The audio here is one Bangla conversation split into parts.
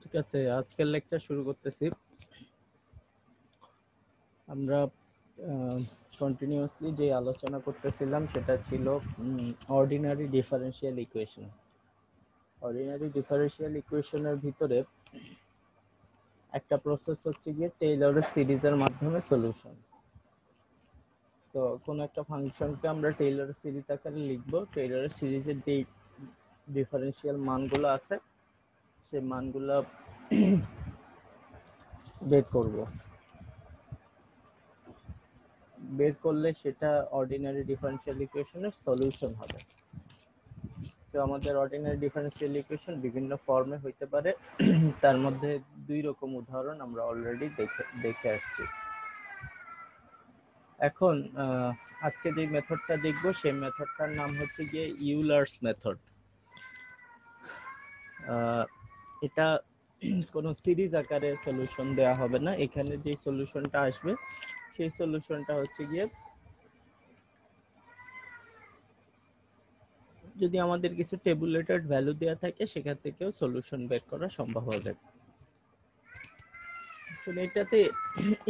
ঠিক আছে, আজকের লেকচার শুরু করতেছি। আমরা কন্টিনিউয়াসলি যে আলোচনা করতেছিলাম সেটা ছিল ordinary differential equation. Ordinary differential ইকুয়েশনের ভিতরে একটা প্রসেস হচ্ছে গিয়ে টেইলরের সিরিজের মাধ্যমে সলিউশন। তো কোন একটা ফাংশনকে আমরা টেইলরের সিরিজ আকারে লিখব। টেইলরের সিরিজের যে ডিফারেনশিয়াল মানগুলো আছে সেই মানগুলো বের করব। বের করলে সেটা অর্ডিনারি ডিফারেনশিয়াল ইকুয়েশনের সলিউশন হবে। তো আমাদের অর্ডিনারি ডিফারেনশিয়াল ইকুয়েশন বিভিন্ন ফর্মে হইতে পারে। তার মধ্যে দুই রকম উদাহরণ আমরা অলরেডি দেখে আসছি। এখন আজকে যে মেথডটা দেখব সেই মেথডটার নাম হচ্ছে গিয়ে ইউলার্স মেথড। এটা কোনো সিরিজ আকারে সলিউশন দেওয়া হবে না। এখানে যে সলিউশনটা আসবে সেই সলিউশনটা হচ্ছে গিয়ে যদি আমাদের কিছু টেবুলেটেড ভ্যালু দেওয়া থাকে সেখান থেকেও সলিউশন বের করা সম্ভব হবে। তো এটাতে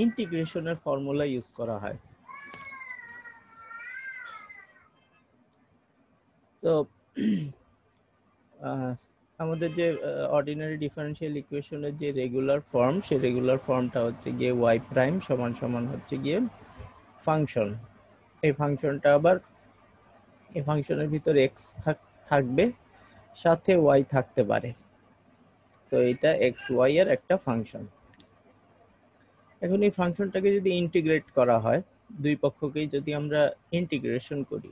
ইন্টিগ্রেশনের ফর্মুলা ইউজ করা হয়। তো আমাদের যে অর্ডিনারি ডিফারেনশিয়াল ইকুয়েশনের যে রেগুলার ফর্ম সেই রেগুলার ফর্মটা হচ্ছে গিয়ে y প্রাইম সমান সমান হচ্ছে গিয়ে ফাংশন। এই ফাংশনটা আবার এই ফাংশনের ভিতরে x থাকবে, সাথে y থাকতে পারে। তো এটা xy এর একটা ফাংশন। এখন এই ফাংশনটাকে যদি ইন্টিগ্রেট করা হয়, দুই পক্ষকেই যদি আমরা ইন্টিগ্রেশন করি,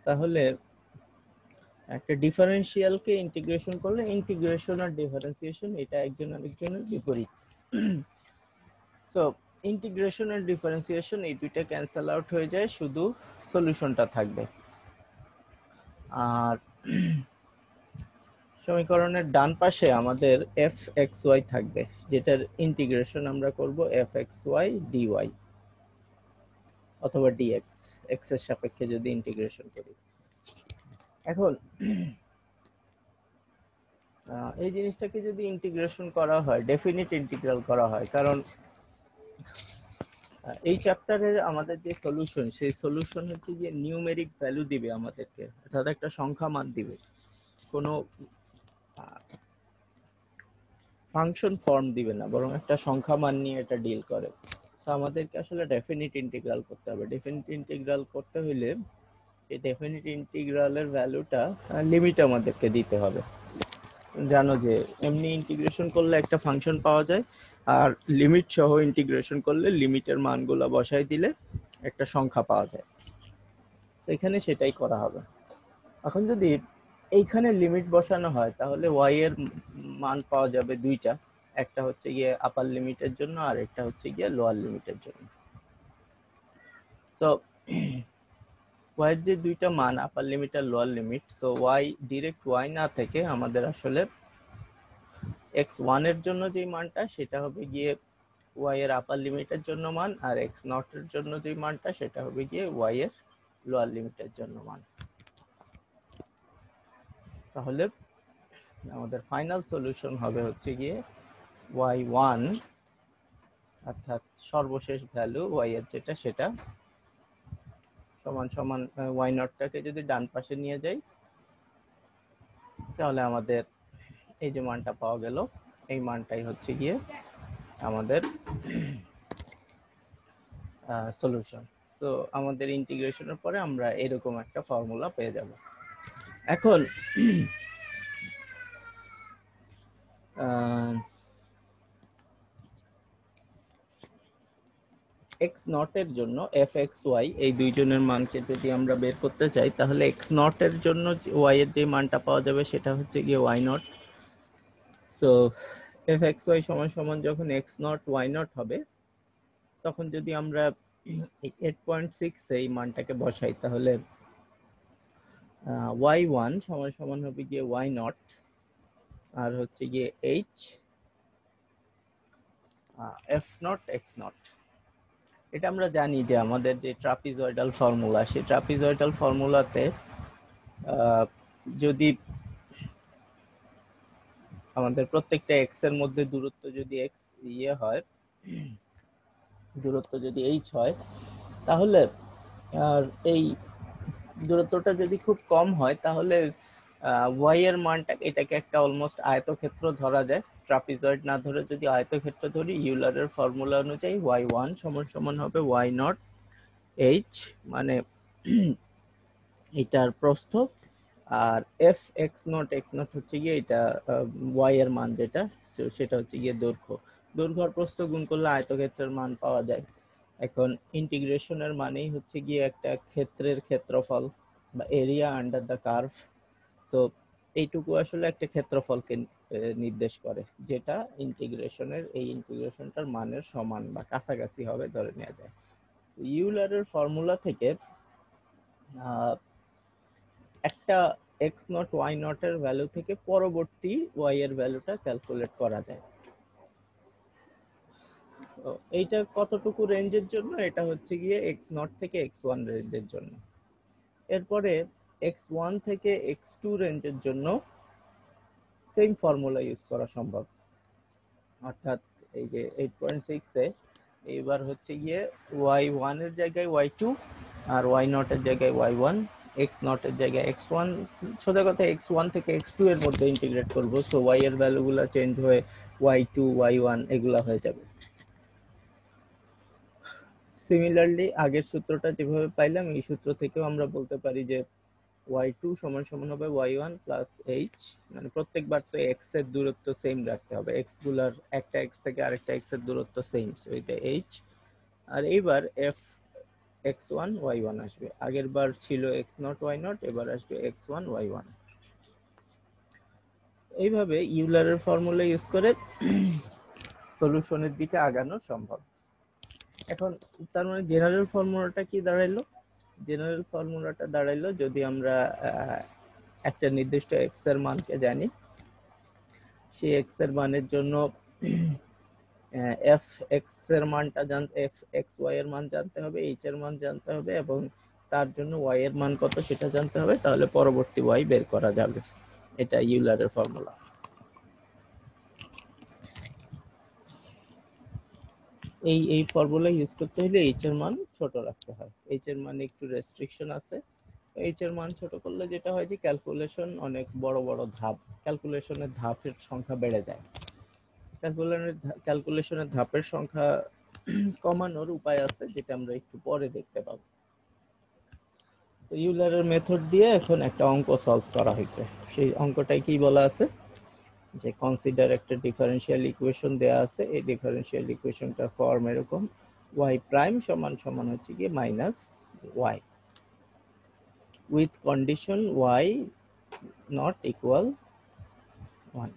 তাহলে একটা ডিফারেনশিয়ালকে ইন্টিগ্রেশন করলে ইন্টিগ্রেশন আর ডিফারেন্সিয়েশন এটা একজন আরেকজনের বিপরীত। সো ইন্টিগ্রেশন আর ডিফারেন্সিয়েশন এই দুইটা ক্যান্সেল আউট হয়ে যায়, শুধু সলিউশনটা থাকবে। আর সমীকরণের ডান পাশে আমাদের fxy থাকবে, যেটার ইন্টিগ্রেশন আমরা করব fxy dy অথবা dx, x এর সাপেক্ষে যদি ইন্টিগ্রেশন করি। এখন এই জিনিসটাকে যদি ইন্টিগ্রেশন করা হয়, ডেফিনিট ইন্টিগ্রাল করা হয়, কারণ এই চ্যাপ্টারের আমাদের যে সলিউশন সেই সলিউশন হচ্ছে যে নিউমেরিক ভ্যালু দিবে আমাদেরকে, অর্থাৎ একটা সংখ্যা মান দিবে, কোনো ফাংশন ফর্ম দিবে না, বরং একটা সংখ্যা মান নিয়ে এটা ডিল করে। তো আমাদেরকে আসলে ডেফিনিট ইন্টিগ্রাল করতে হবে। ডেফিনিট ইন্টিগ্রাল করতে হইলে এই ডেফিনিট ইন্টিগ্রালের ভ্যালুটা লিমিট আমাদেরকে দিতে হবে। জানো যে এমনি ইন্টিগ্রেশন করলে একটা ফাংশন পাওয়া যায়, আর লিমিট সহ ইন্টিগ্রেশন করলে লিমিটের মানগুলো বসাই দিলে একটা সংখ্যা পাওয়া যায়। সেখানে সেটাই করা হবে। এখন যদি এইখানে লিমিট বসানো হয় তাহলে y এর মান পাওয়া যাবে দুইটা, একটা হচ্ছে গিয়ে আপার লিমিটের জন্য আর একটা হচ্ছে গিয়ে লোয়ার লিমিটের জন্য। তো y এর যে দুইটা মান, আপার লিমিট আর lower limit, so y direct y না থেকে আমাদের আসলে x1 এর জন্য যে মানটা সেটা হবে গিয়ে y এর আপার লিমিটের জন্য মান, আর x0 এর জন্য যে মানটা সেটা হবে গিয়ে y এর লোয়ার লিমিটের জন্য মান। তাহলে আমাদের ফাইনাল সলিউশন হবে হচ্ছে গিয়ে y1, অর্থাৎ সর্বশেষ ভ্যালু y এর যেটা সেটা সমান সমান y0টাকে যদি ডান পাশে নিয়ে যাই তাহলে আমাদের এই যে মানটা পাওয়া গেল, এই মানটাই হচ্ছে গিয়ে আমাদের সলিউশন। তো আমাদের ইন্টিগ্রেশনের পরে আমরা এরকম একটা ফর্মুলা পেয়ে যাব। এখন x0 এর জন্য fxy এই দুইজনের মানকে যদি আমরা বের করতে চাই, তাহলে x0 এর জন্য y এর যে মানটা পাওয়া যাবে সেটা হচ্ছে গিয়ে y0। সো fxy সমান সমান যখন x0 y0 হবে, তখন যদি আমরা 8.6 এই মানটাকে বসাই তাহলে y1 সমান সমান হবে গিয়ে y0 আর হচ্ছে গিয়ে h f0 x0। এটা আমরা জানি যে আমাদের যে ট্রাপিজয়েডাল ফর্মুলা, সেই ট্রাপিজয়েডাল ফর্মুলাতে যদি আমাদের প্রত্যেকটা এক্স এর মধ্যে দূরত্ব যদি এক্স হয়, দূরত্ব যদি এইচ হয়, তাহলে আর এই দূরত্বটা যদি খুব কম হয় তাহলে ওয়াই এর মানটা, এটাকে একটা অলমোস্ট আয়তক্ষেত্র ধরা যায়। ট্রাপিজয়েড না ধরে যদি আয়তক্ষেত্র ধরি, ইউলারের ফর্মুলা অনুযায়ী ওয়াই ওয়ান সমান সমান হবে ওয়াই নট এইচ, মানে এটার প্রস্থ, আর এফ এক্স নট হচ্ছে গিয়ে এটা ওয়াই এর মান যেটা, সেটা হচ্ছে গিয়ে দৈর্ঘ্য। দৈর্ঘ্য আর প্রস্থ গুণ করলে আয়তক্ষেত্রের মান পাওয়া যায়। এখন ইন্টিগ্রেশনের মানেই হচ্ছে গিয়ে একটা ক্ষেত্রের ক্ষেত্রফল বা area under the curve. So এইটুকু আসলে একটা ক্ষেত্রফলকে নির্দেশ করে, যেটা ইন্টিগ্রেশনের, এই ইন্টিগ্রেশনটার মানের সমান বা কাছাকাছি হবে ধরে নেওয়া যায়। ইউলারের ফর্মুলা থেকে একটা এক্স নট ওয়াই নট এর ভ্যালু থেকে পরবর্তী ওয়াই এর ভ্যালুটা ক্যালকুলেট করা যায়। তো এইটা কতটুকু রেঞ্জের জন্য? এটা হচ্ছে গিয়ে এক্স নট থেকে এক্স ওয়ান রেঞ্জের জন্য। এরপরে এক্স ওয়ান থেকে এক্স টু রেঞ্জের জন্য সেম ফর্মুলা ইউজ করা সম্ভব। অর্থাৎ এই যে 8.6 এ এবার হচ্ছে গিয়ে ওয়াই ওয়ান এর জায়গায় ওয়াই টু, আর ওয়াই নট এর জায়গায় ওয়াই ওয়ান, এক্স নট এর জায়গায় এক্স ওয়ান, সোজা কথা এক্স ওয়ান থেকে এক্স টু এর মধ্যে ইন্টিগ্রেট করবো। সো ওয়াই এর ভ্যালুগুলো চেঞ্জ হয়ে ওয়াই টু ওয়াই ওয়ান এগুলা হয়ে যাবে। সিমিলারলি আগের সূত্রটা যেভাবে পাইলাম, এই সূত্র থেকেও আমরা বলতে পারি যে ওয়াই টু সমান সমান হবে ওয়াই ওয়ান প্লাস এইচ, মানে প্রত্যেকবার তো এক্স এর দূরত্ব সেম রাখতে হবে, এক্স গুলার একটা এক্স থেকে আরেকটা এক্স এর দূরত্ব সেম, সো এটা এইচ। আর এইবার F X one Y one আসবে, আগের বার ছিল এক্স নট ওয়াই নট, এবার আসবে এক্স ওয়ান ওয়াই ওয়ান। এইভাবে ইউলারের ফর্মুলা ইউজ করে সলিউশনের দিকে আগানো সম্ভব। এখন তার মানে জেনারেল ফর্মুলাটা কি দাঁড়াইলো? জেনারেল ফর্মুলাটা দাঁড়াইলো, যদি আমরা একটা নির্দিষ্ট এক্স এর মানকে জানি, সেই এক্স এর মানের জন্য এফ এক্স এর মানটা জানতে, এফ এক্স ওয়াই এর মান জানতে হবে, এইচ এর মান জানতে হবে, এবং তার জন্য ওয়াই এর মান কত সেটা জানতে হবে, তাহলে পরবর্তী ওয়াই বের করা যাবে। এটা ইউলারের ফর্মুলা। এই ফর্মুলা ইউজ করতে হলে এইচ এর মান ছোট রাখতে হয়। এইচ এর মানে একটু রেস্ট্রিকশন আছে। এইচ এর মান ছোট করলে যেটা হয় যে ক্যালকুলেশন অনেক বড় বড় ধাপ, ক্যালকুলেশনের ধাপের সংখ্যা বেড়ে যায়। ক্যালকুলেশনের ধাপের সংখ্যা কমানোর উপায় আছে, যেটা আমরা একটু পরে দেখতে পাবো। তো ইউলারের মেথড দিয়ে এখন একটা অঙ্ক সলভ করা হয়েছে। সেই অঙ্কটাই কি বলা আছে যে কনসিডার একটা ডিফারেনশিয়াল ইকুয়েশন দেয়া আছে, এই ডিফারেনশিয়াল ইকুয়েশনটার ফর্ম এরকম, y প্রাইম সমান সমান হচ্ছে কি minus y with condition y not equal 1।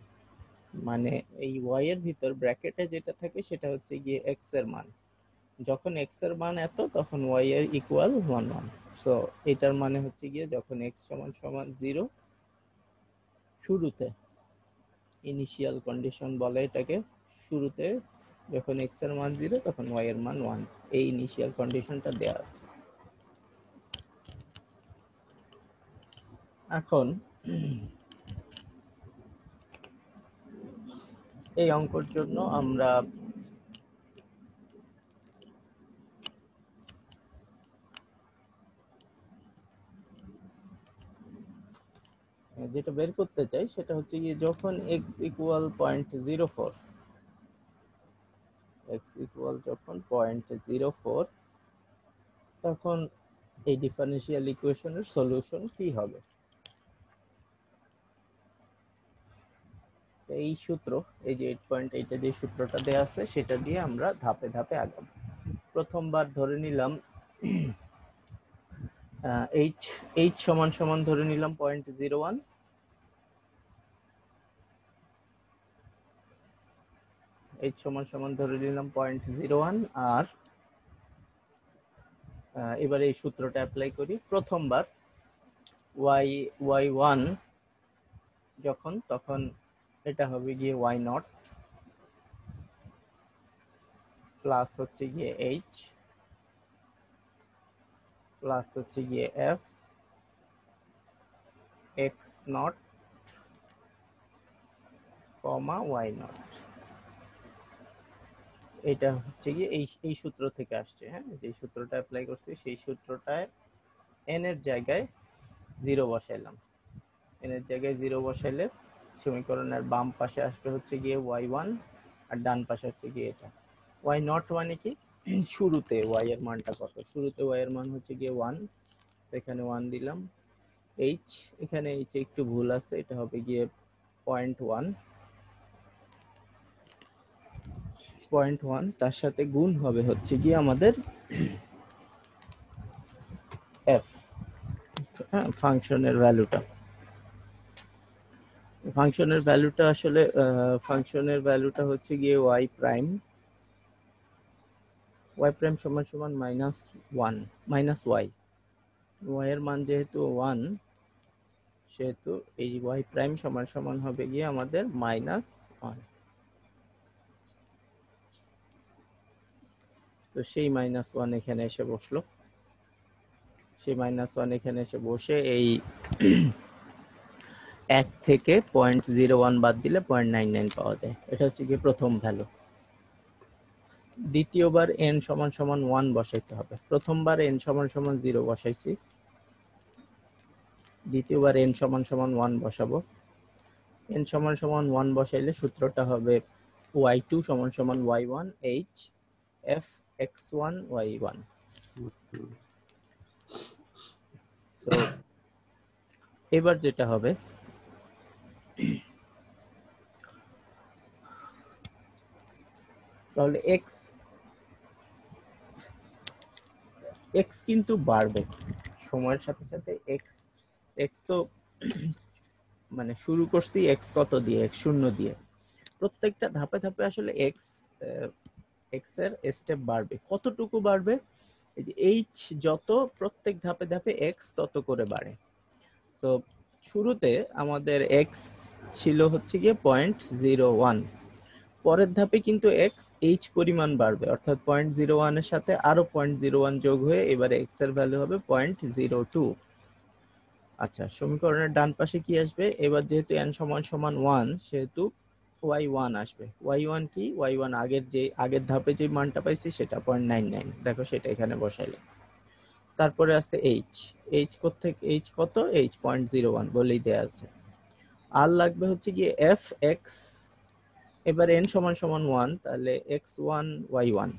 মানে এই y এর ভিতর ব্র্যাকেটে যেটা থাকে সেটা হচ্ছে গিয়ে x এর মান, যখন x এর মান এত তখন y এর ইকুয়াল 1 1। সো এটার মানে হচ্ছে গিয়ে যখন x সমান সমান 0, শুরুতে ইনিশিয়াল কন্ডিশন বলে এটাকে, শুরুতে যখন x এর মান 0 তখন y এর মান 1, এই ইনিশিয়াল কন্ডিশনটা দেয়া আছে। এখন এই অঙ্কর জন্য আমরা যেটা বের করতে চাই সেটা হচ্ছে কি, যখন x ইকুয়াল 0.04, x ইকুয়াল যখন 0.04, তখন এই ডিফারেনশিয়াল ইকুয়েশনের সলিউশন কি হবে। এই সূত্র, এই যে 8.8 এ যে সূত্রটা দেয়া আছে সেটা দিয়ে আমরা ধাপে ধাপে আগাবো। প্রথমবার ধরে নিলাম এইচ, এইচ সমান সমান ধরে নিলাম 0.01, এইচ সমান সমান ধরে নিলাম 0.01। আর এবার এই সূত্রটা অ্যাপ্লাই করি। প্রথমবার ওয়াই ওয়াই ওয়ান যখন, তখন এটা হবে গিয়ে ওয়াই নট প্লাস হচ্ছে গিয়ে এইচ প্লাস হচ্ছে গিয়ে F X nought comma Y nought, এটা হচ্ছে গিয়ে এই সূত্র থেকে আসছে। হ্যাঁ, যে সূত্রটা অ্যাপ্লাই করছি সেই সূত্রটায় এন এর জায়গায় 0 বসাইলাম। এন এর জায়গায় 0 বসাইলে সমীকরণের বাম পাশে আসবে হচ্ছে গিয়ে y1 আর ডান পাশে হচ্ছে গিয়ে এটা y নট। মানে কি, শুরুতে y এর মানটা কত, শুরুতে y এর মান হচ্ছে গিয়ে 1, এখানে 1 দিলাম। h, এখানে h একটু ভুল আছে, এটা হবে গিয়ে 0.1, তার সাথে গুণ হবে হচ্ছে গিয়ে আমাদের f, হ্যাঁ, ফাংশনের ভ্যালুটা। ফাংশনের ভ্যালুটা আসলে ফাংশনের ভ্যালুটা হচ্ছে গিয়ে y প্রাইম সমান সমান -1 -y, y এর মান যেহেতু 1 সেহেতু এই y প্রাইম সমান সমান হবে গিয়ে আমাদের -1। তো সেই -1 এখানে এসে বসলো, সেই -1 এখানে এসে বসে এই 1 থেকে 0.01 বাদ দিলে 0.99 পাওয়া যায়। এটা হচ্ছে গিয়ে প্রথম ভ্যালু। দ্বিতীয়বার n সমান সমান 1 বসাইতে হবে। প্রথমবার n সমান সমান 0 বসাইছি, দ্বিতীয়বার n সমান সমান 1 বসাবো। n সমান সমান 1 বসাইলে সূত্রটা হবে y2 সমান সমান y1 h f x1 y1। তো এবার যেটা হবে, তাহলে x কিন্তু বাড়বে সময়ের সাথে সাথে। x তো মানে শুরু করছি x কত দিয়ে, x 0 দিয়ে। প্রত্যেকটা ধাপে ধাপে আসলে x এর স্টেপ বাড়বে। কতটুকু বাড়বে, এই যে h যত প্রত্যেক ধাপে ধাপে x তত করে বাড়ে। তো শুরুতে আমাদের x ছিল হচ্ছে গিয়ে 0.01, পরের ধাপে কিন্তু x h পরিমাণ বাড়বে, অর্থাৎ 0.01 এর সাথে আরো 0.01 যোগ হয়ে এবারে x এর ভ্যালু হবে 0.02। আচ্ছা, সমীকরণের ডান পাশে কি আসবে, এবার যেহেতু n সমান সমান 1 সেহেতু y1 আসবে। y1 কি, y1 আগের ধাপে যে মানটা পাইছি সেটা 0.99, দেখো সেটা এখানে বসাইলাম। তারপরে আছে h কোত্থেকে, h কত, h 0.01 বলেই দেয়া আছে। আর লাগবে হচ্ছে গিয়ে f x, এবার n সমান সমান 1, তাহলে x1 y1।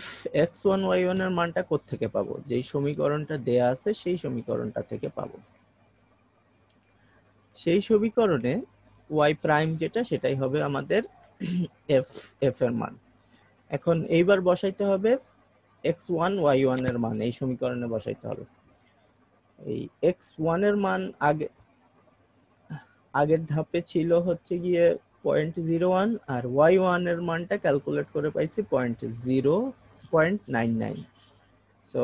f x1 y1 এর মানটা কোত্থেকে পাবো, যেই সমীকরণটা দেয়া আছে সেই সমীকরণটা থেকে পাবো। সেই সমীকরণে y প্রাইম যেটা, সেটাই হবে আমাদের f এর মান। এখন এইবার বসাইতে হবে x1 y1 এর মান, এই সমীকরণে বসাইতে হবে। এই x1 এর মান আগের ধাপে ছিল হচ্ছে গিয়ে 0.01, আর y1 এর মানটা ক্যালকুলেট করে পাইছি 0.99। সো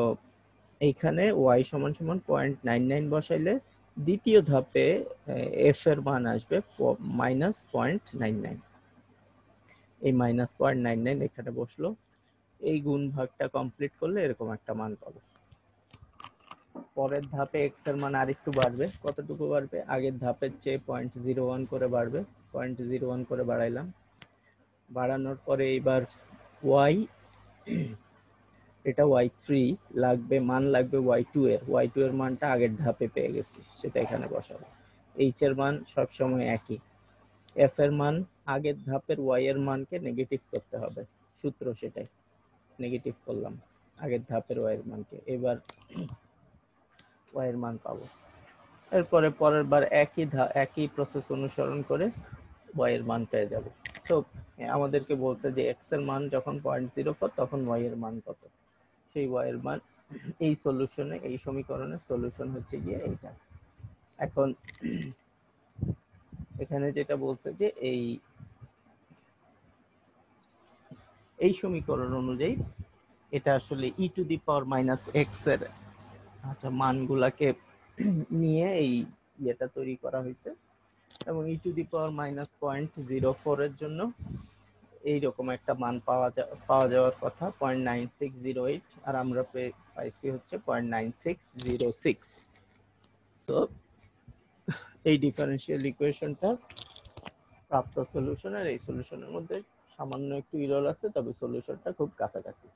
এইখানে y সমান সমান 0.99 বসাইলে দ্বিতীয় ধাপে f এর মান আসবে -0.99। এই -0.99 এখানে বসলো। এই গুণ ভাগটা কমপ্লিট করলে এরকম একটা মান পাবো। পরের ধাপে x এর মান আরেকটু বাড়বে। কতটুকু বাড়বে, আগের ধাপের চেয়ে 0.01 করে বাড়বে। 0.01 করে বাড়াইলাম। বাড়ানোর পরে এবার y, এটা y3 লাগবে, মান লাগবে y2 এর। y2 এর মানটা আগের ধাপে পেয়ে গেছি, সেটা এখানে বসাবো। h এর মান সবসময় একই। f এর মান আগের ধাপের y এর মানকে নেগেটিভ করতে হবে, সূত্র সেটাই। নেগেটিভ করলাম আগের ধাপের y এর মানকে, এবার y এর মান পাবো। এরপরে পরের বার একই প্রসেস অনুসরণ করে y এর মান পেয়ে যাব। তো আমাদেরকে বলছে যে x এর মান যখন 0.04 তখন y এর মান কত, সেই y এর মান এই সলিউশনে, এই সমীকরণের সলিউশন হচ্ছে গিয়ে এইটা। এখন এখানে যেটা বলছে যে এই সমীকরণ অনুযায়ী এটা আসলে e⁻⁻x এর আচ্ছা মানগুলাকে নিয়ে এই ইয়েটা তৈরি করা হয়েছে, এবং e⁻⁻.04 এর জন্য এইরকম একটা মান পাওয়া যাওয়ার কথা 0.9608, আর আমরা পাইছি হচ্ছে 0.9606। তো এই ডিফারেনশিয়াল ইকুয়েশনটা প্রাপ্ত সলিউশন আর এই সলিউশনের মধ্যে সামান্য একটু এরর আছে, তবে সলিউশনটা খুব কাছাকাছি।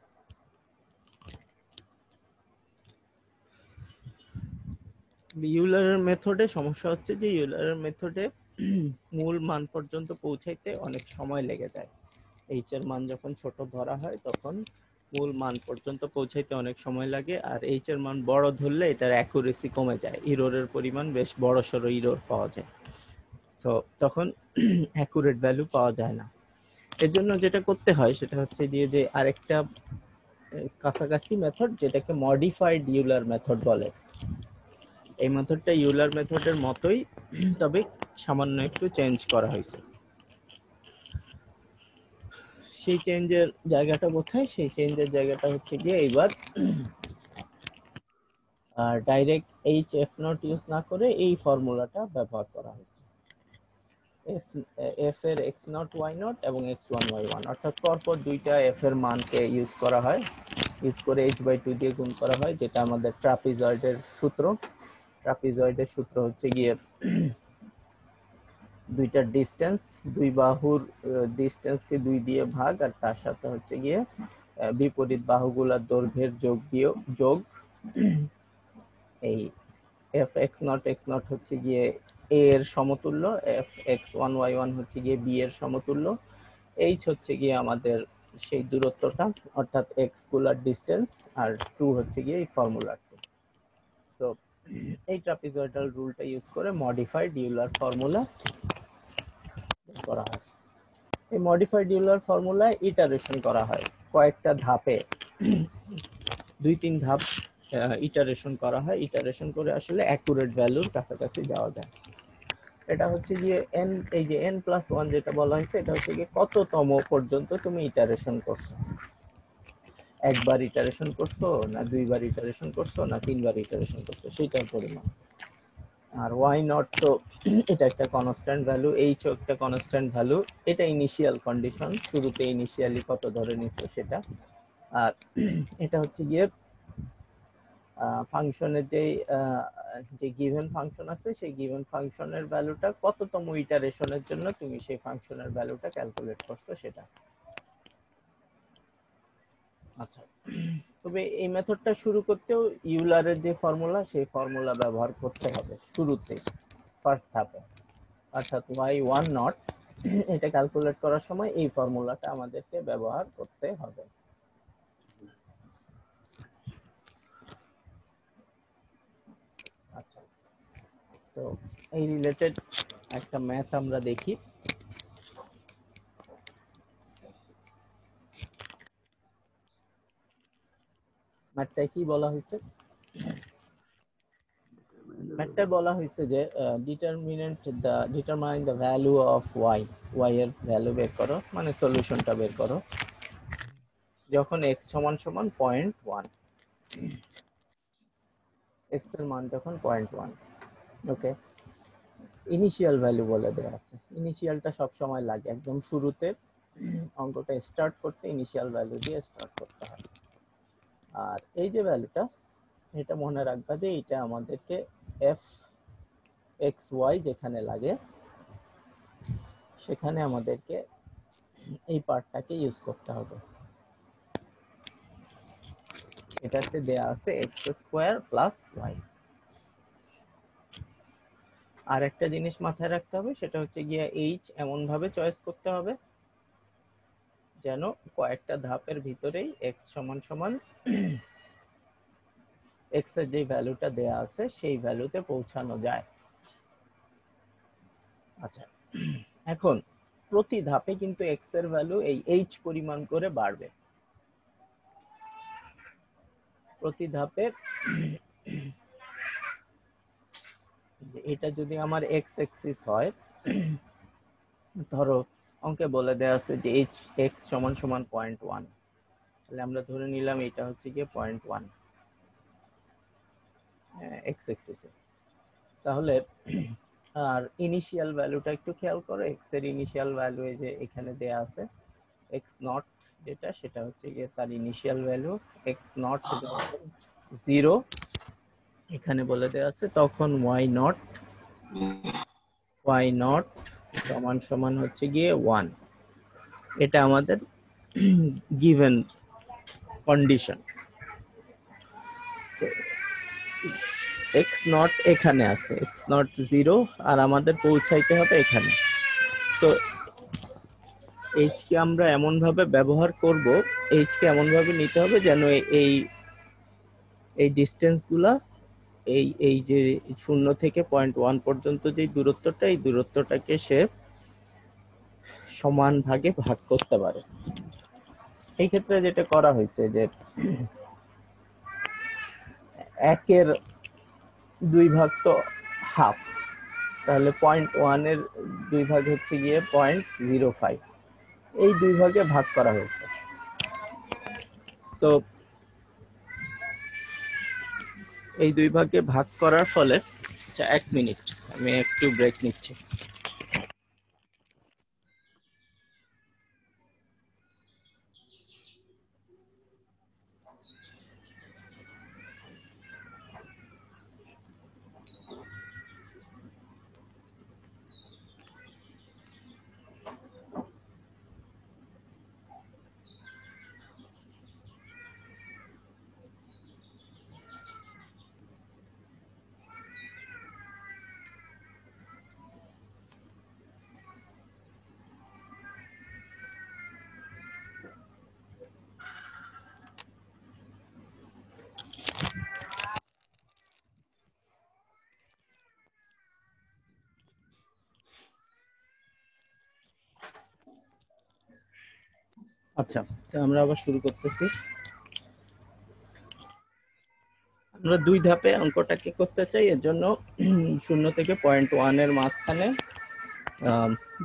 ইউলারের মেথডে সমস্যা হচ্ছে যে ইউলারের মেথডে মূল মান পর্যন্ত পৌঁছাইতে অনেক সময় লেগে যায়। এইচ এর মান যখন ছোট ধরা হয় তখন মূল মান পর্যন্ত পৌঁছাইতে অনেক সময় লাগে, আর এইচ এর মান বড় ধরলে এটার অ্যাকুরেসি কমে যায়, ইরোরের পরিমাণ বেশ বড় সড়ো ইরোর পাওয়া যায়, তো তখন অ্যাকুরেট ভ্যালু পাওয়া যায় না। এর জন্য যেটা করতে হয় সেটা হচ্ছে যে আরেকটা কাছাকাছি মেথড যেটাকে মডিফাইড ইউলার মেথড বলে। এই মেথডটা ইউলার মেথডের মতোই, তবে সামান্য একটু চেঞ্জ করা হয়েছে। সেই চেঞ্জের জায়গাটা কোথায়? সেই চেঞ্জের জায়গাটা হচ্ছে গিয়ে এইবার direct H F not use না করে এই ফর্মুলাটা ব্যবহার করা হয়েছে। এফ এর এক্স নট ওয়াই নট এবং এক্স ওয়ান ওয়াই ওয়ান, অর্থাৎ পরপর দুইটা এফ এর মানকে ইউজ করা হয়, ইউজ করে এইচ বাই টু দিয়ে গুণ করা হয়, যেটা আমাদের ট্রাপিজয়েডের সূত্র। ট্রাপিজয়েডের সূত্র হচ্ছে গিয়ে দুইটার ডিস্টেন্স, দুই বাহুর ডিস্টেন্সকে 2 দিয়ে ভাগ, আর তার সাথে হচ্ছে গিয়ে বিপরীত বাহুগুলোর দৈর্ঘ্যের যোগ। এই এফ এক্স নট হচ্ছে গিয়ে এ এর সমতুল্য, F X one Y one হচ্ছে গিয়ে বি এর সমতুল্য, এইচ হচ্ছে গিয়ে আমাদের সেই দূরত্বটা, অর্থাৎ এক্স গুলার ডিস্টেন্স, আর টু হচ্ছে গিয়ে এই ফর্মুলা। তো এই ট্রাপিজয়েডাল রুলটা ইউজ করে মডিফাইড ইউলার ফর্মুলা করা হয়। এই মডিফাইড ইউলার ফর্মুলায় ইটারেশন করা হয় কয়েকটা ধাপে, 2-3 ধাপ ইটারেশন করা হয়। ইটারেশন করে আসলে অ্যাকুরেট ভ্যালুর কাছাকাছি যাওয়া যায়। এটা হচ্ছে গিয়ে এন, এই যে এন প্লাস ওয়ান যেটা বলা হয়েছে, এটা হচ্ছে গিয়ে কততম পর্যন্ত তুমি ইটারেশন করছো, একবার ইটারেশন করছো না দুইবার ইটারেশন করছো না তিনবার ইটারেশন করছো, সেটার পরিমাণ। আর ওয়াই নট তো এটা একটা কনস্ট্যান্ট ভ্যালু, এইচ একটা কনস্ট্যান্ট ভ্যালু, এটা ইনিশিয়াল কন্ডিশন, শুরুতে ইনিশিয়ালি কত ধরে নিচ্ছে সেটা। আর এটা হচ্ছে গিয়ে ফাংশনের যে গিভেন ফাংশন আছে, সেই গিভেন ফাংশনের ভ্যালুটা কততম ইটারেশনের জন্য তুমি সেই ফাংশনের ভ্যালুটা ক্যালকুলেট করছো সেটা। আচ্ছা, তবে এই মেথডটা শুরু করতেও ইউলারের যে ফর্মুলা, সেই ফর্মুলা ব্যবহার করতে হবে শুরুতে, ফার্স্ট ধাপে, অর্থাৎ ওয়াই ওয়ান নট, এটা ক্যালকুলেট করার সময় এই ফর্মুলাটা আমাদেরকে ব্যবহার করতে হবে। আচ্ছা, তো এই রিলেটেড একটা ম্যাথ আমরা দেখি। ম্যাথটা কি বলা হয়েছে? ম্যাথটা বলা হয়েছে যে determine the value of Y, Y এর ভ্যালু বের করো, মানে সলিউশনটা বের করো যখন এক্স সমান সমান 0.1, এক্স এর মান যখন 0.1। ওকে, ইনিশিয়াল ভ্যালু বলে দেওয়া আছে, ইনিশিয়ালটা সব সময় লাগে, একদম শুরুতে অঙ্কটা স্টার্ট করতে ইনিশিয়াল ভ্যালু দিয়ে স্টার্ট করতে হয়। আর এই যে ভ্যালুটা, এটা মনে রাখবা যে এটা আমাদেরকে এফ এক্স ওয়াই যেখানে লাগে সেখানে আমাদেরকে এই পার্টটাকে ইউজ করতে হবে। এটাতে দেয়া আছে এক্স স্কোয়ার প্লাস ওয়াই। আর একটা জিনিস মাথায় রাখতে হবে, সেটা হচ্ছে গিয়ে এইচ এমন ভাবে চয়েস করতে হবে যেন কয়েকটা ধাপের ভিতরেই এক্স সমান সমান এক্স এর যে ভ্যালুটা দেয়া আছে সেই ভ্যালুতে পৌঁছানো যায়। আচ্ছা, এখন প্রতি ধাপে কিন্তু এক্স এর ভ্যালু এই এইচ পরিমাণ করে বাড়বে। প্রতি ধাপে এটা যদি আমার এক্স এক্সিস হয়, ধরো অঙ্কে বলে দেয়া আছে যে এইচ এক্স সমান সমান 0.1, তাহলে আমরা ধরে নিলাম এটা হচ্ছে গিয়ে 0.1 এক্স এক্সিসে। তাহলে আর ইনিশিয়াল ভ্যালুটা একটু খেয়াল করো, এক্স এর ইনিশিয়াল ভ্যালু এই যে এখানে দেয়া আছে, এক্স নট যেটা, সেটা হচ্ছে গিয়ে তার ইনিশিয়াল ভ্যালু। এক্স নট 0 এখানে বলে দেওয়া আছে, তখন ওয়াই নট সমান সমান হচ্ছে গিয়ে 1, এটা আমাদের গিভেন কন্ডিশন। এক্স নট এখানে আছে, এক্স নট 0, আর আমাদের পৌঁছাইতে হবে এখানে। তো এইচ কে আমরা এমন ভাবে ব্যবহার করব, এইচ কে এমন ভাবে নিতে হবে যেন এই এই ডিসটেন্স গুলা, এই যে 0 থেকে 0.1 পর্যন্ত যে দূরত্বটা, এই দূরত্বটাকে সে সমান ভাগে ভাগ করতে পারে। এই ক্ষেত্রে যেটা করা হয়েছে যে 1 এর 2 ভাগ তো হাফ, তাহলে 0.1 এর 2 ভাগ হচ্ছে গিয়ে 0.05, এই 2 ভাগে ভাগ করা হয়েছে। সো এই 2 ভাগে ভাগ করার ফলে, আচ্ছা 1 মিনিট আমি একটু ব্রেক নিচ্ছি। আচ্ছা, তো আমরা আবার শুরু করতেছি। আমরা 2 ধাপে অঙ্কটাকে করতে চাই, এর জন্য 0 থেকে 0.1 এর মাঝখানে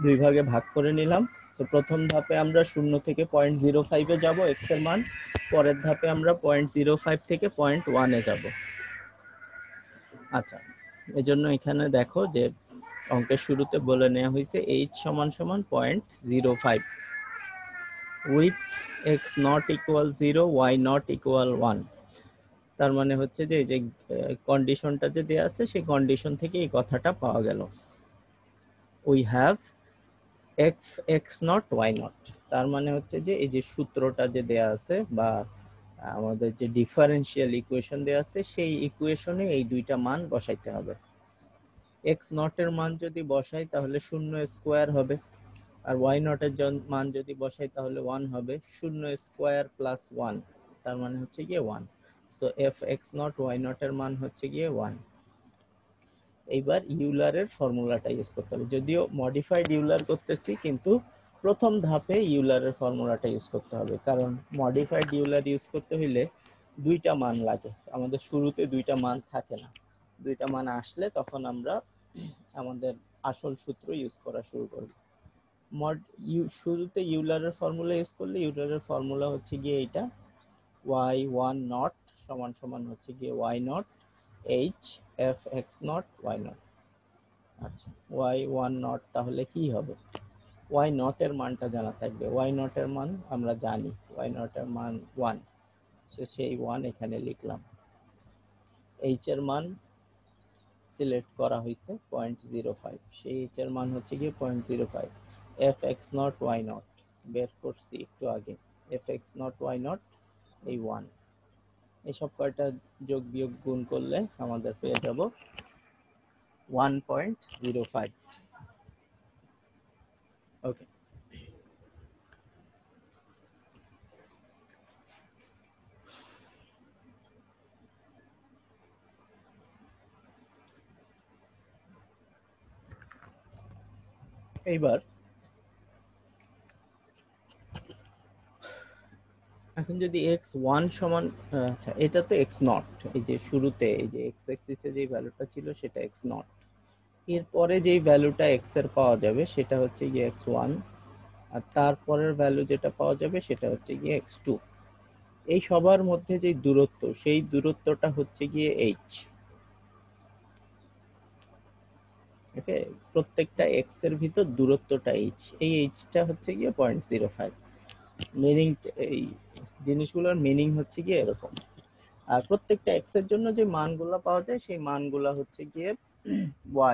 2 ভাগে ভাগ করে নিলাম। তো প্রথম ধাপে আমরা 0 থেকে 0.05 এ যাব x এর মান, পরের ধাপে আমরা 0.05 থেকে 0.1 এ যাব। আচ্ছা, এজন্য এখানে দেখো যে অঙ্কের শুরুতে বলে নেওয়া হয়েছে h সমান সমান 0.05 with x not equal 0, y not equal 1। তার মানে হচ্ছে যে যে কন্ডিশনটা যে দেয়া আছে সেই কন্ডিশন থেকে এই কথাটা পাওয়া গেল, we have X nought Y nought. তার মানে হচ্ছে যে এই যে সূত্রটা যে দেয়া আছে বা আমাদের যে ডিফারেন্সিয়াল ইকুয়েশন দেয়া আছে, সেই ইকুয়েশনে এই দুইটা মান বসাইতে হবে। এক্স নট এর মান যদি বসাই তাহলে 0 স্কোয়ার হবে, আর ওয়াই নট এর মান যদি বসাই তাহলে 1 হবে। 0 স্কোয়ার প্লাস 1 তার মানে হচ্ছে গিয়ে 1। So F X nought Y nought এর মান হচ্ছে গিয়ে 1। এইবার ইউলারের ফর্মুলাটা ইউজ করতে হবে, যদিও মডিফাইড ইউলার করতেছি, কিন্তু প্রথম ধাপে ইউলারের ফর্মুলাটা ইউজ করতে হবে, কারণ মডিফাইড ইউলার ইউজ করতে হইলে দুইটা মান লাগে, আমাদের শুরুতে দুইটা মান থাকে না। দুইটা মান আসলে তখন আমরা আমাদের আসল সূত্র ইউজ করা শুরু করব। শুরুতে ইউলারের ফর্মুলা ইউজ করলে, ইউলারের ফর্মুলা হচ্ছে গিয়ে এইটা, y1 নট সমান সমান হচ্ছে গিয়ে y not h f x not y not. আচ্ছা, y1 নট তাহলে কি হবে, y নট এর মানটা জানা থাকবে, y নট এর মান আমরা জানি, y নট এর মান 1, সেই 1 এখানে লিখলাম। h এর মান সিলেক্ট করা হয়েছে 0.05, সেই h এর মান হচ্ছে গিয়ে 0.05। f x not y not বের করছি একটু আগে, f x not y not এই 1, এসব কয়টা যোগ বিয়োগ গুণ করলে আমাদের পেয়ে যাব 1.05। ওকে, এইবার এখন যদি x1 সমান, আচ্ছা এটা তো x নট, এই যে শুরুতে এই যে x অ্যাক্সিসে যে ভ্যালুটা ছিল সেটা x নট, এরপরে যেই ভ্যালুটা x এর পাওয়া যাবে সেটা হচ্ছে গিয়ে x1, আর তারপরের ভ্যালু যেটা পাওয়া যাবে সেটা হচ্ছে গিয়ে x2। এই সবার মধ্যে যে দূরত্ব, সেই দূরত্বটা হচ্ছে গিয়ে h। ওকে, প্রত্যেকটা x এর ভিতর দূরত্বটা h, এই hটা হচ্ছে গিয়ে 0.05। মিনিং, এই জিনিসগুলোর মিনিং হচ্ছে গিয়ে এরকম। আর প্রত্যেকটা x এর জন্য যে মানগুলো পাওয়া যায় সেই মানগুলো হচ্ছে গিয়ে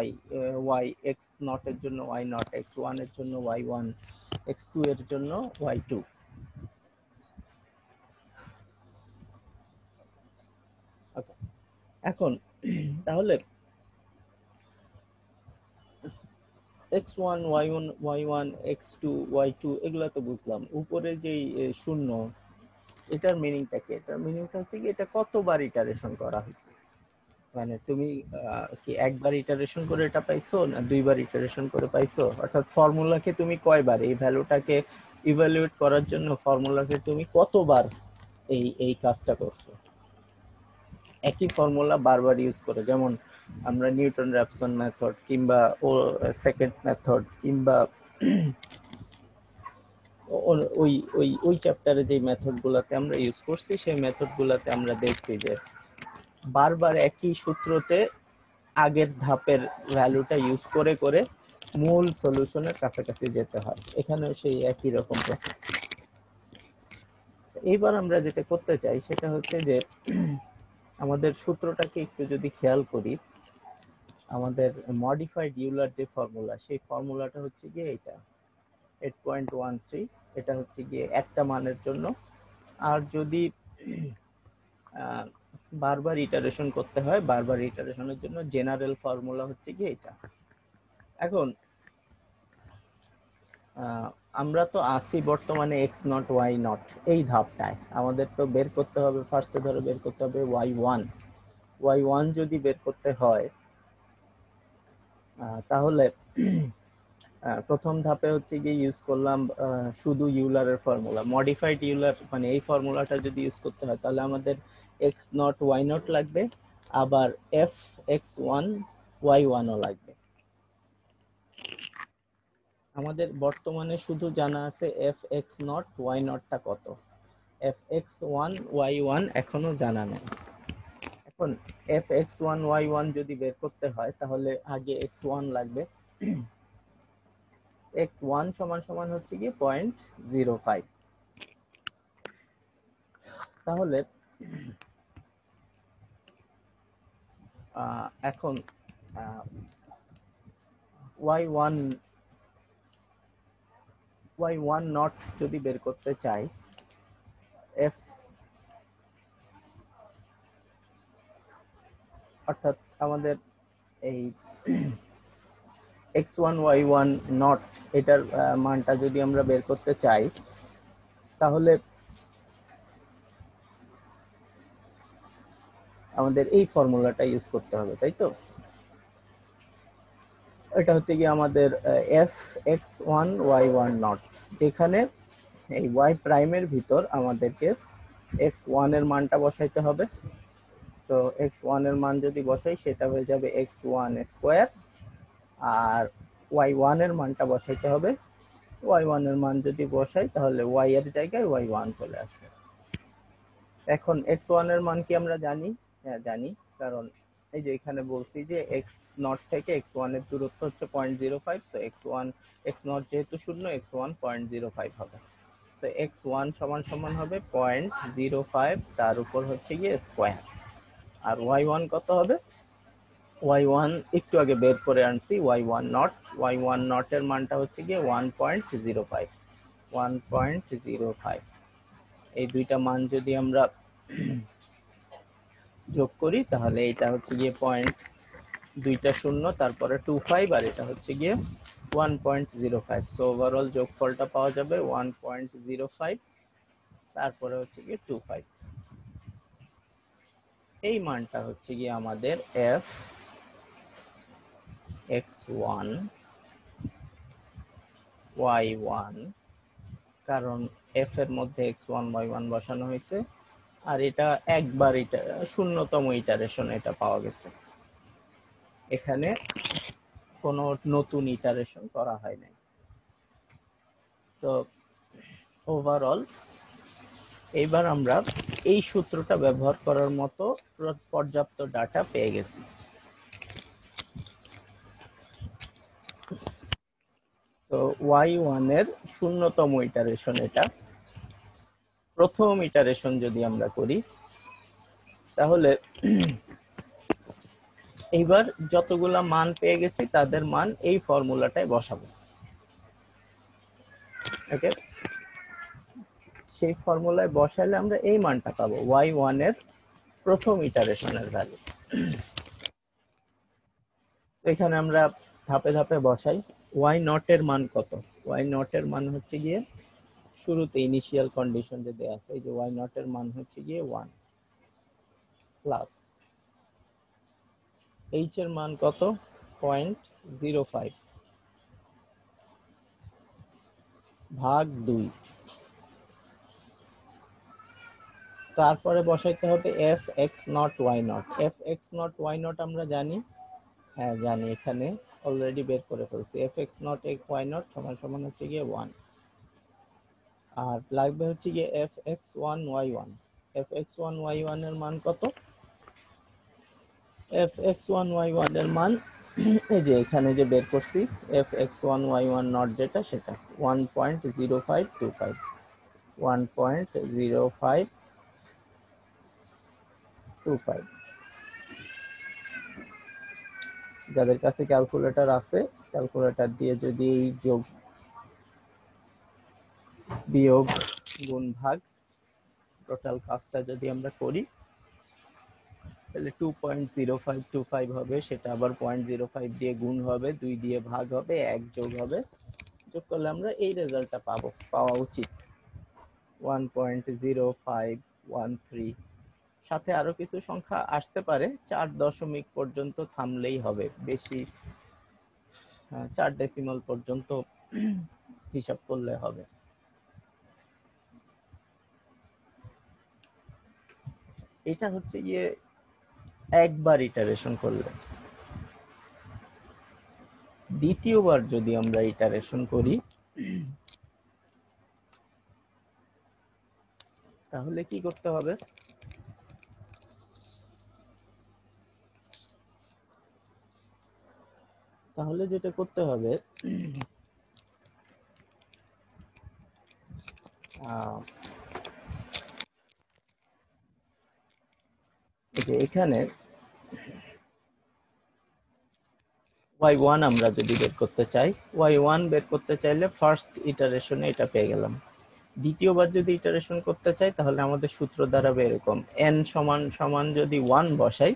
y y x নট এর জন্য y নট, x1 এর জন্য y1, x2 এর জন্য y2। ওকে, এখন তাহলে x1 y1 y1 x2 y2 এগুলা তো বুঝলাম। উপরে যেই শূন্য, এটার মিনিংটা কি? এটার মিনিংটা হচ্ছে কি এটা কতবার ইটারেশন করা হয়েছে। মানে তুমি কি একবার ইটারেশন করে এটা পাইছো না দুইবার ইটারেশন করে পাইছো, অর্থাৎ ফর্মুলাকে তুমি কয়বার এই ভ্যালুটাকে ইভালুয়েট করার জন্য ফর্মুলাকে তুমি কতবার এই কাজটা করছো। একই ফর্মুলা বারবার ইউজ করে, যেমন আমরা নিউটন র্যাপসন মেথড কিংবা ও সেকেন্ড মেথড কিংবা ওই ওই ওই চ্যাপ্টারে যে মেথড গুলাতে আমরা ইউজ করছি সেই মেথড গুলাতে আমরা দেখছি যে বারবার একই সূত্রতে আগের ধাপের ভ্যালুটা ইউজ করে করে মূল সলিউশনের কাছাকাছি যেতে হয়। এখানেও সেই একই রকম প্রসেস। এইবার আমরা যেটা করতে চাই সেটা হচ্ছে যে আমাদের সূত্রটাকে একটু যদি খেয়াল করি, আমাদের মডিফাইড ইউলার যে ফর্মুলা, সেই ফর্মুলাটা হচ্ছে গিয়ে এটা 8.13। এটা হচ্ছে গিয়ে একটা মানের জন্য। আর যদি বারবার ইটারেশন করতে হয়, বারবার ইটারেশনের জন্য জেনারেল ফর্মুলা হচ্ছে গিয়ে এটা। এখন আমরা তো আসি বর্তমানে এক্স নট ওয়াই নট এই ধাপটায়। আমাদের তো বের করতে হবে, ফার্স্টে ধরো বের করতে হবে y1। y1 যদি বের করতে হয় তাহলে প্রথম ধাপে হচ্ছে গিয়ে ইউজ করলাম শুধু ইউলারের ফর্মুলা, মডিফাইড ইউলার। মানে এই ফর্মুলাটা যদি ইউজ করতে হয় তাহলে আমাদের এক্স নট ওয়াই নট লাগবে, আবার এফ এক্স ওয়ান ওয়াই ওয়ানও লাগবে। আমাদের বর্তমানে শুধু জানা আছে এফ এক্স নট ওয়াই নটটা কত, F X one Y one এখনো জানা নেই। এখন F X one Y one যদি বের করতে হয় তাহলে আগে এক্স ওয়ান লাগবে। এক্স ওয়ান সমান সমান হচ্ছে কি 0.05। তাহলে এখন y1 y1 নট যদি বের করতে চাই, f অর্থাৎ আমাদের এই x1 y1 নট এটার মানটা যদি আমরা বের করতে চাই তাহলে আমাদের এই ফর্মুলাটা ইউজ করতে হবে, তাই তো? এটা হচ্ছে কি আমাদের F X one Y one nought, যেখানে এই ওয়াই প্রাইমের ভিতর আমাদেরকে এক্স ওয়ান এর মানটা বসাইতে হবে। তো এক্স ওয়ান এর মান যদি বসাই সেটা হয়ে যাবে এক্স ওয়ান স্কোয়ার, আর ওয়াই ওয়ান এর মানটা বসাইতে হবে। ওয়াই ওয়ান এর মান যদি বসাই তাহলে ওয়াই এর জায়গায় ওয়াই ওয়ান চলে আসবে। এখন এক্স ওয়ান এর মান কি আমরা জানি? হ্যাঁ জানি, কারণ এই যে এখানে বলছি যে এক্স নট থেকে এক্স ওয়ান এর দূরত্ব হচ্ছে 0.05। So x one x not যেহেতু শূন্য, এক্স ওয়ান 0.05 হবে। তো এক্স ওয়ান সমান সমান হবে 0.05, তার উপর হচ্ছে গিয়ে স্কোয়ার। আর ওয়াই ওয়ান কত হবে? ওয়াই ওয়ান একটু আগে বের করে আনছি, Y one nought. Y one nought এর মানটা হচ্ছে গিয়ে 1.05। 1.05 এই দুইটা মান যদি আমরা যোগ করি তাহলে এটা হচ্ছে গিয়ে পয়েন্ট, দুইটা শূন্য তারপরে 25, আর এটা হচ্ছে গিয়ে 1.05। সো ওভারঅল যোগফলটা পাওয়া যাবে 1.05, তারপরে হচ্ছে গিয়ে 25। এই মানটা হচ্ছে গিয়ে আমাদের F X one Y one, কারণ এফ এর মধ্যে এক্স ওয়ান ওয়াই ওয়ান বসানো হয়েছে, আর এটা একবার এটা শূন্যতম ইটারেশন এটা পাওয়া গেছে, এখানে কোনো নতুন ইটারেশন করা হয় নাই। তো ওভারঅল এইবার আমরা এই সূত্রটা ব্যবহার করার মতো পর্যাপ্ত ডাটা পেয়ে গেছি। তো y1 এর শূন্যতম ইটারেশন এটা। প্রথম ইটারেশন যদি আমরা করি তাহলে এইবার যতগুলা মান পেয়ে গেছি তাদের মান এই ফর্মুলাটায় বসাবো। ওকে, সেই ফর্মুলায় বসাইলে আমরা এই মানটা পাবো y1 এর প্রথম ইটারেশনের ভ্যালু। এখানে আমরা ধাপে ধাপে বসাই। y0 এর মান কত? y0 এর মান হচ্ছে গিয়ে শুরুতে ইনিশিয়াল কন্ডিশন যে দেয়া আছে, এই যে y0 এর মান হচ্ছে গিয়ে 1 প্লাস h এর মান কত? 0.05 ভাগ 2। তারপরে বসাইতে হবে f(x0, y0). f(x0, y0) আমরা জানি, হ্যাঁ জানি, এখানে অলরেডি বের করে ফেলছি। f(x0, y0) সমান সমান হচ্ছে গিয়ে 1, আর লাগবে হচ্ছে গিয়ে f(x1, y1). f(x1, y1) এর মান কত? f(x1, y1) এর মান এই যে এখানে যে বের করছি, f(x1, y1) নট যেটা, সেটা 1.0525, 1.0525। যাদের কাছে ক্যালকুলেটর আছে, ক্যালকুলেটর দিয়ে যদি এই যোগ বিয়োগ গুণ ভাগ টোটাল কাজটা যদি আমরা করি, তাহলে 2.0525 হবে। সেটা আবার 0.05 দিয়ে গুণ হবে, 2 দিয়ে ভাগ হবে, 1 যোগ হবে, যোগ করলে আমরা এই রেজাল্টটা পাওয়া উচিত 1.0513। সাথে আরো কিছু সংখ্যা আসতে পারে, 4 দশমিক পর্যন্ত থামলেই হবে, বেশি 4 ডেসিমাল পর্যন্ত হিসাব করলে হবে। এটা হচ্ছে গিয়ে একবার ইটারেশন করলে। দ্বিতীয়বার যদি আমরা ইটারেশন করি তাহলে কি করতে হবে? তাহলে যেটা করতে হবে, যে এখানে y1 আমরা যদি বের করতে চাই, y1 বের করতে চাইলে ফার্স্ট ইটারেশনে এটা পেয়ে গেলাম। দ্বিতীয়বার যদি ইটারেশন করতে চাই তাহলে আমাদের সূত্র দাঁড়াবে এরকম, n সমান সমান যদি 1 বসাই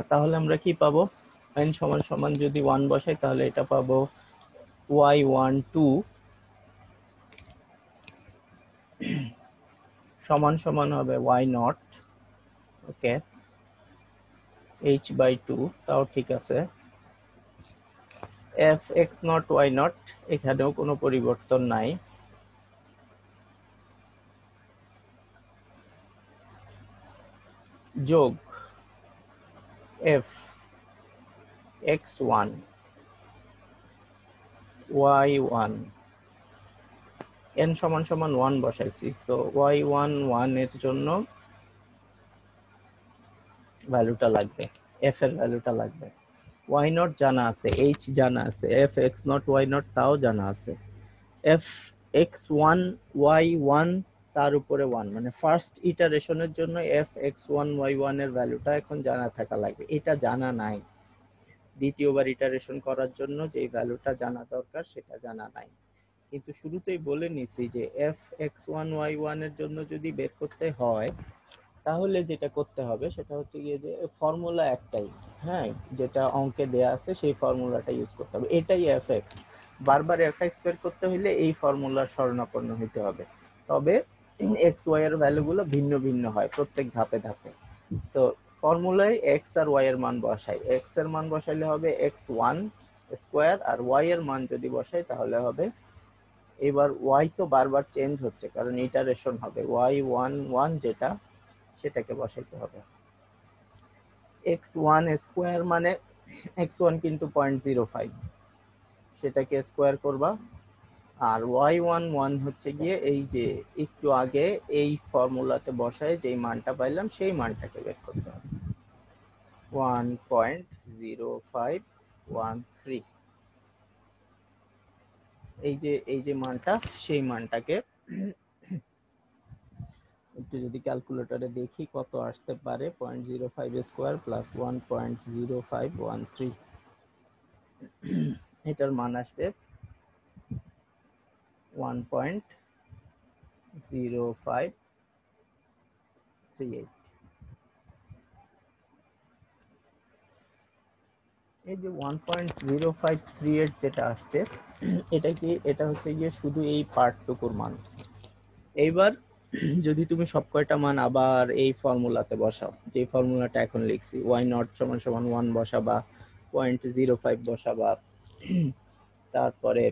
তাহলে আমরা কি পাবো? n সমান সমান যদি 1 বসাই তাহলে এটা পাবো y12 সমান সমান হবে y0, ওকে, h/2, তাও ঠিক আছে। f(x0, y0) এখানেও কোনো পরিবর্তন নাই, যোগ f(x1, y1), n সমান সমান 1 বসাইছি, তো y11 এর জন্য ভ্যালুটা লাগবে, f এর ভ্যালুটা লাগবে। y0 জানা আছে, h জানা আছে, f(x0, y0) তাও জানা আছে, f(x1, y1) তার উপরে 1, মানে ফার্স্ট ইটারেশনের জন্য f(x1, y1) এর ভ্যালুটা এখন জানা থাকা লাগবে। এটা জানা নাই, দ্বিতীয়বার ইটারেশন করার জন্য যে ভ্যালুটা জানা দরকার সেটা জানা নাই। কিন্তু শুরুতেই বলে নিছি যে f(x1, y1) এর জন্য যদি বের করতে হয় তাহলে যেটা করতে হবে সেটা হচ্ছে গিয়ে যে ফর্মুলা একটাই, হ্যাঁ, যেটা অঙ্কে দেয়া আছে সেই ফর্মুলাটা ইউজ করতে হবে। এটাই f(x), বারবার f(x) বের করতে হলে এই ফর্মুলার শরণাপন্ন হতে হবে। তবে x, y এর ভ্যালুগুলো ভিন্ন ভিন্ন হয় প্রত্যেক ধাপে ধাপে। সো ফর্মুলায় x আর y এর মান বসাই, x এর মান বসাইলে হবে x1 স্কয়ার, আর y এর মান যদি বসাই তাহলে হবে, এবার y তো বারবার চেঞ্জ হচ্ছে কারণ ইটারেশন হবে, y11 যেটা সেটাকে বসাইতে হবে। x1 স্কয়ার মানে x1 কিন্তু 0.05, সেটাকে স্কয়ার করবা, আর y11 হচ্ছে গিয়ে এই যে একটু আগে এই ফর্মুলাতে বসায় যেই মানটা পাইলাম সেই মানটাকে বের করতে হবে, 1.0513। এই যে মানটা, সেই মানটাকে একটু যদি ক্যালকুলেটরে দেখি কত আসতে পারে, 0.05 স্কোয়ার প্লাস 1.0513, এটার মান আসবে 1.0538। এই যে 1.0538 যেটা আসছে, এটা হচ্ছে গিয়ে শুধু এই পার্টটুকুর মান। এইবার যদি তুমি সব কয়টা মান আবার এই ফর্মুলাতে বসাও, যে ফর্মুলাটা এখন লিখছি, y0 সমান সমান 1 বসাবা, 0.05 বসাবা, তারপরে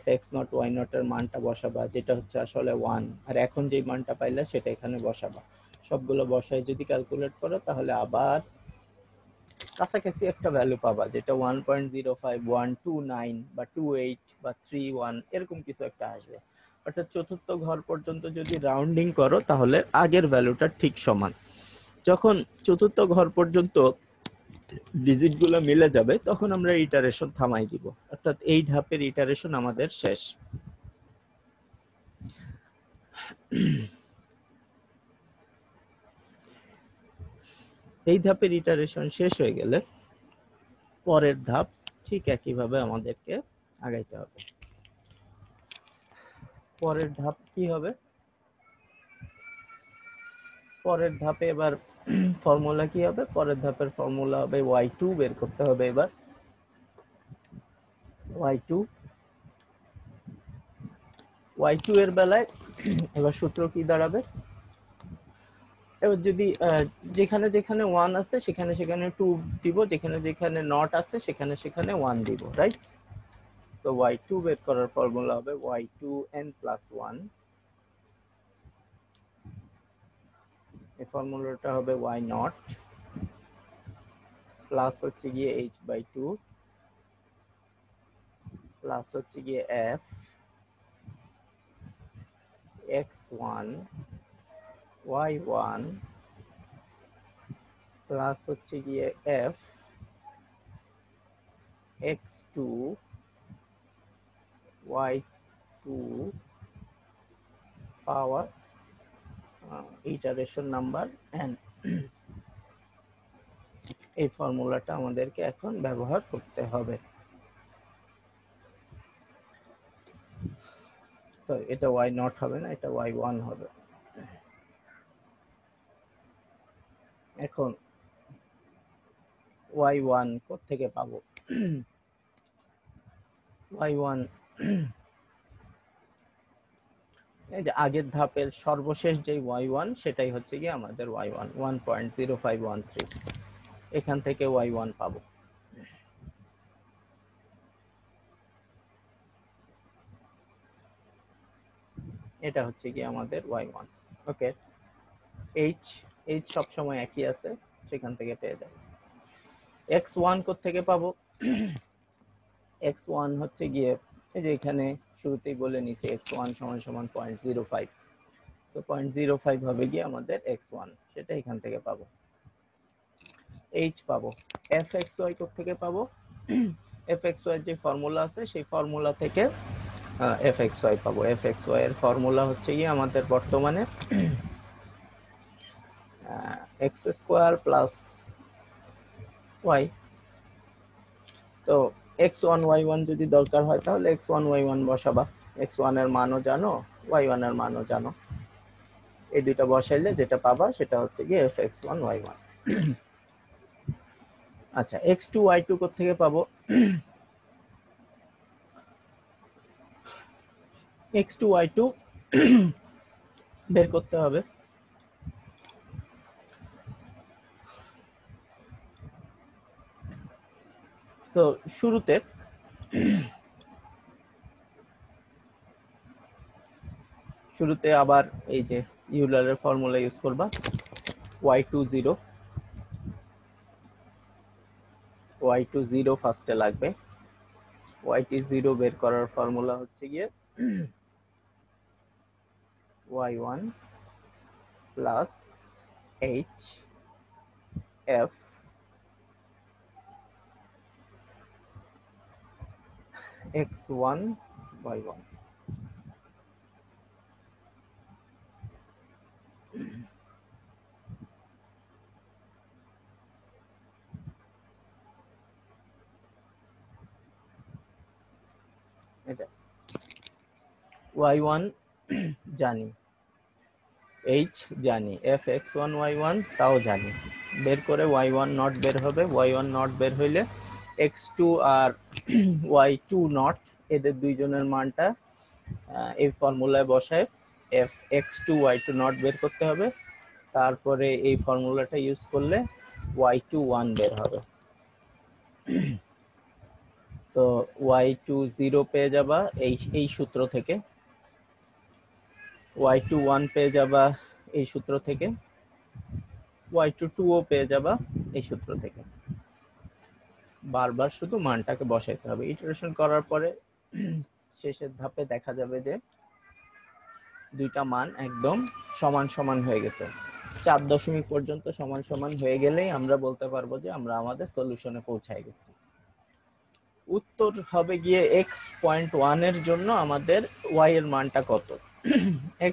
fx0 y0 এর মানটা বসাবা, যেটা হচ্ছে আসলে 1, আর এখন যে মানটা পাইলা সেটা এখানে বসাবা। সবগুলো বসায় যদি ক্যালকুলেট করো তাহলে আবার কাছাকাছি একটা ভ্যালু পাবা, যেটা 1.05129 বা 28 বা 31 এরকম কিছু একটা আসবে। অর্থাৎ চতুর্থ ঘর পর্যন্ত যদি রাউন্ডিং করো তাহলে আগের ভ্যালুটা ঠিক সমান। যখন চতুর্থ ঘর পর্যন্ত ডিজিট গুলো মিলে যাবে তখন আমরা ইটারেশন থামাই দিব, অর্থাৎ এই ধাপের ইটারেশন আমাদের শেষ। এই ধাপের ইটারেশন শেষ হয়ে গেলে পরের ধাপ ঠিক একইভাবে আমাদেরকে আগাইতে হবে। পরের ধাপ কি হবে? পরের ধাপে এবার ফর্মুলা কি হবে? পরের ধাপের ফর্মুলা হবে y2 বের করতে হবে। এবার y2 এর বেলায় এবার সূত্র কি দাঁড়াবে? এবার যদি যেখানে যেখানে 1 আছে সেখানে সেখানে 2 দিব, যেখানে যেখানে নট আছে সেখানে সেখানে 1 দিব, রাইট? তো y2 বের করার ফর্মুলা হবে y2n প্লাস 1। এই ফর্মুলাটা হবে y0 প্লাস হচ্ছে গিয়ে h/2 প্লাস হচ্ছে গিয়ে f x1 y1 প্লাস হচ্ছে গিয়ে f x2 y2 পাওয়ার ইটারেশন নাম্বার n। এই ফর্মুলাটা আমাদেরকে এখন ব্যবহার করতে হবে। তো এটা y0 হবে না, এটা y1 হবে। এখন y1 কোত্থেকে পাবো? y1 এই যে আগের ধাপের সর্বশেষ যে y1 সেটাই হচ্ছে কি আমাদের y1, 1.0513। এখান থেকে y1 পাবো। এটা হচ্ছে কি আমাদের y1। ওকে, h সব সময় একই আছে, সেখান থেকে পেয়ে যাবে। x1 কোত্থেকে পাবো? x1 হচ্ছে গিয়ে এই যে এখানে শুরুতেই বলে নিছি x1 সমান সমান 0.05, তো 0.05 হবে গিয়ে আমাদের x1, সেটা এখান থেকে পাবো। h পাবো। fxy কোত্থেকে পাবো? fxy এর যে ফর্মুলা আছে সেই ফর্মুলা থেকে fxy পাবো। fxy এর ফর্মুলা হচ্ছে গিয়ে আমাদের বর্তমানে x স্কোয়ার প্লাস y। তো x1 y1 যদি দরকার হয় তাহলে x1 y1 বসাবা, x1 এর মানও জানো, y1 এর মানও জানো। এই দুইটা বসাইলে যেটা পাবা সেটা হচ্ছে গিয়ে fx1 y1। আচ্ছা, x2 y2 কোত্থেকে পাবো? x2 y2 বের করতে হবে। তো শুরুতে আবার এই যে ইউলারের ফর্মুলা ইউজ করবা, y20 ফার্স্টে লাগবে। y0 বের করার ফর্মুলা হচ্ছে গিয়ে y1 plus h f x1 y1। এটা y1 জানি, h জানি, fx1 y1 তাও জানি, বের করে y1 নট বের হবে, y1 নট বের হইলে x2 আর y2 নট এদের দুইজনের মানটা এই ফর্মুলায় বসায় x2 y2 নট বের করতে হবে, তারপরে এই ফর্মুলাটা ইউজ করলে y2 1 বের হবে। তো y2 0 পেয়ে যাবা এই সূত্র থেকে, y2 1 পেয়ে যাবা এই সূত্র থেকে, y2 2 ও পেয়ে যাবা এই সূত্র থেকে। বারবার শুধু মানটাকে বসাইতে হবে। ইটারেশন করার পরে শেষের ধাপে দেখা যাবে যে দুইটা মান একদম সমান সমান হয়ে গেছে। 4 দশমিক পর্যন্ত সমান সমান হয়ে গেলেই আমরা বলতে পারবো যে আমরা আমাদের সলিউশনে পৌঁছায় গেছি। উত্তর হবে গিয়ে x.1 এর জন্য আমাদের y এর মানটা কত।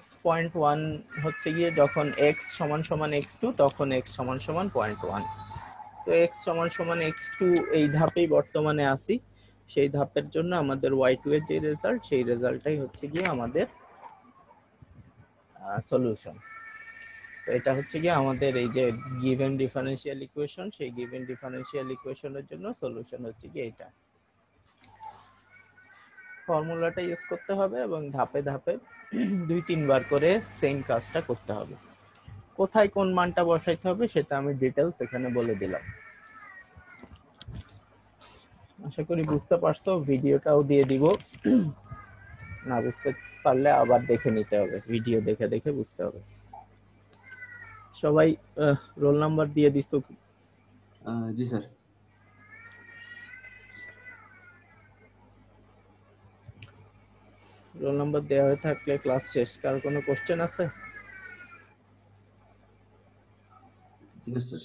x.1 হচ্ছে গিয়ে যখন x সমান সমান x2 তখন x সমান সমান 0.1। তো x সমান সমান x2 এই ধাপেই বর্তমানে আসি, সেই ধাপের জন্য আমাদের y2 এর যে রেজাল্ট সেই রেজাল্টটাই হচ্ছে গিয়ে আমাদের সলিউশন। তো এটা হচ্ছে গিয়ে আমাদের এই যে গিভেন ডিফারেনশিয়াল ইকুয়েশন, সেই গিভেন ডিফারেনশিয়াল ইকুয়েশনের জন্য সলিউশন হচ্ছে গিয়ে এটা। ফর্মুলাটা ইউজ করতে হবে এবং ধাপে ধাপে 2-3 বার করে সেম কাজটা করতে হবে। কোথায় কোন মানটা বসাইতে হবে সেটা আমি ডিটেইলস এখানে বলে দিলাম। আশা করি বুঝতে পারছো, ভিডিওটাও দিয়ে দিব, না বুঝতে পারলে আবার দেখে নিতে হবে, ভিডিও দেখে দেখে বুঝতে হবে। সবাই রোল নাম্বার দিয়ে দিছো? জি স্যার। রোল নাম্বার দেওয়া হয়ে থাকলে ক্লাস শেষ। কার কোনো কোশ্চেন আছে? ঠিক আছে স্যার,